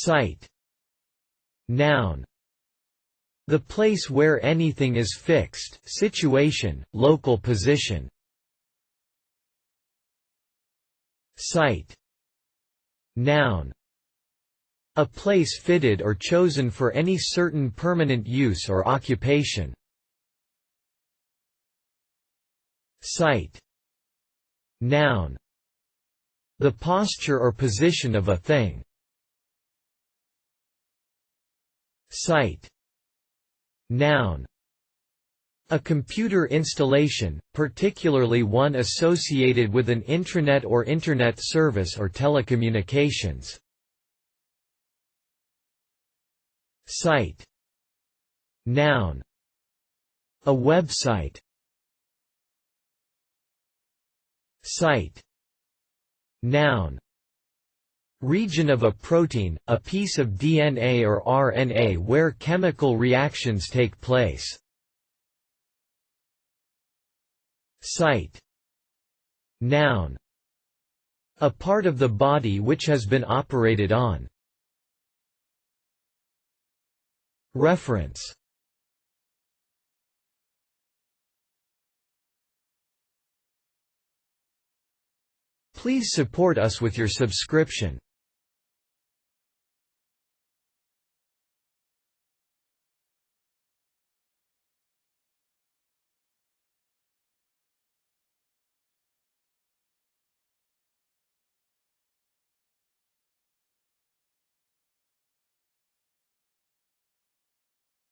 Site. Noun. The place where anything is fixed, situation, local position. Site. Noun. A place fitted or chosen for any certain permanent use or occupation. Site. Noun. The posture or position of a thing. Site. Noun. A computer installation, particularly one associated with an intranet or internet service or telecommunications. Site. Noun. A website. Site. Noun. Region of a protein, a piece of DNA or RNA where chemical reactions take place. Site. Noun. A part of the body which has been operated on. Reference. Please support us with your subscription.